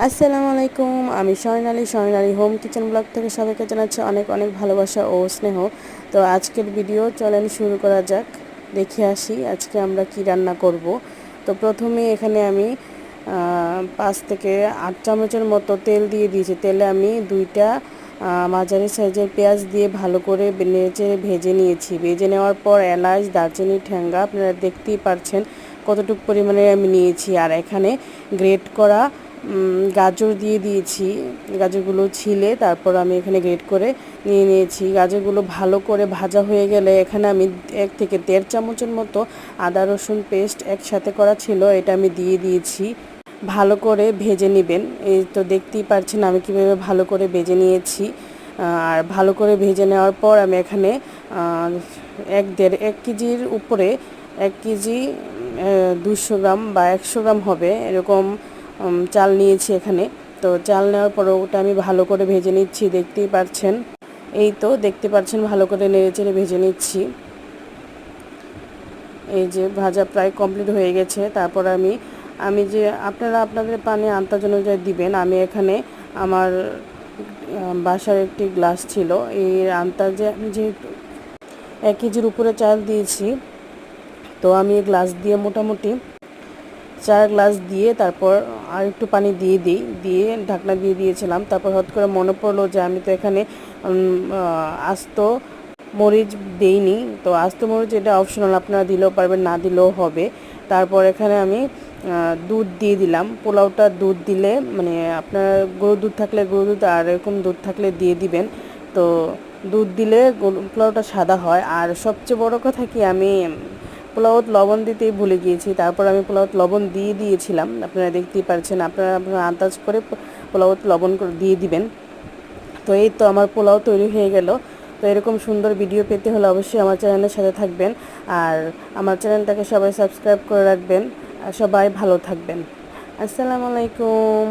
আসসালামু আলাইকুম। আমি স্বর্ণালী হোম কিচেন ব্লগ থেকে সবাইকে জানাচ্ছি অনেক অনেক ভালোবাসা ও স্নেহ। তো আজকের ভিডিও চলেন শুরু করা যাক। দেখে আসি আজকে আমরা কি রান্না করব। তো প্রথমে এখানে আমি 5 থেকে 8 চামচের মতো তেল দিয়ে দিয়েছি। তেলে আমি 2টা মাঝারি সাইজের পেঁয়াজ দিয়ে ভালো করে নেড়ে ভেজে নিয়েছি। ভেজে নেওয়ার পর এলাচ, দারচিনি, ঠ্যাঙ্গা আপনারা দেখতেই পারছেন কতটুকু পরিমাণে আমি নিয়েছি। আর এখানে গ্রেট করা গাজর দিয়ে দিয়েছি। গাজরগুলো ছিলে তারপর আমি এখানে গ্রেট করে নিয়ে নিয়েছি। গাজরগুলো ভালো করে ভাজা হয়ে গেলে এখানে আমি 1 থেকে 1.5 চামচের মতো আদা রসুন পেস্ট একসাথে করা ছিল, এটা আমি দিয়ে দিয়েছি। ভালো করে ভেজে নেবেন। এই তো দেখতেই পাচ্ছেন আমি কীভাবে ভালো করে ভেজে নিয়েছি। আর ভালো করে ভেজে নেওয়ার পর আমি এখানে 1 কেজির উপরে 1 কেজি 200 গ্রাম বা 100 গ্রাম হবে এরকম চাল নিয়েছি এখানে। তো চাল নেওয়ার পর ওটা আমি ভালো করে ভেজে নিচ্ছি, দেখতেই পাচ্ছেন। এই তো দেখতে পাচ্ছেন ভালো করে নেড়েচেড়ে ভেজে নিচ্ছি। এই যে ভাজা প্রায় কমপ্লিট হয়ে গেছে। তারপর আমি যে আপনারা আপনাদের পানি আন্দাজ অনুযায়ী দিবেন। আমি এখানে আমার বাসার একটি গ্লাস ছিল, এই আন্দাজে আমি যেহেতু 1 কেজির উপরে চাল দিয়েছি, তো আমি এই গ্লাস দিয়ে মোটামুটি 4 গ্লাস দিয়ে তারপর আর একটু পানি দিয়ে ঢাকনা দিয়ে দিয়েছিলাম। তারপর হঠাৎ করে মনে পড়লো যে আমি তো এখানে আস্ত মরিচ দেইনি। তো আস্ত মরিচ এটা অপশনাল, আপনারা দিলেও পারবেন, না দিলেও হবে। তারপর এখানে আমি দুধ দিয়ে দিলাম। পোলাওটা দুধ দিলে মানে আপনার গরুর দুধ থাকলে গরুর দুধ আর এরকম দুধ থাকলে দিয়ে দিবেন। তো দুধ দিলে পোলাওটা সাদা হয়। আর সবচেয়ে বড় কথা কি, আমি পোলাওত লবণ দিতেই ভুলে গিয়েছি। তারপর আমি পোলাওত লবণ দিয়ে দিয়েছিলাম, আপনারা দেখতেই পাচ্ছেন। আপনারা আন্দাজ করে পোলাওত লবণ দিয়ে দিবেন। তো এই তো আমার পোলাও তৈরি হয়ে গেল। তো এরকম সুন্দর ভিডিও পেতে হলে অবশ্যই আমার চ্যানেলের সাথে থাকবেন। আর আমার চ্যানেলটাকে সবাই সাবস্ক্রাইব করে রাখবেন। আর সবাই ভালো থাকবেন। আসসালামু আলাইকুম।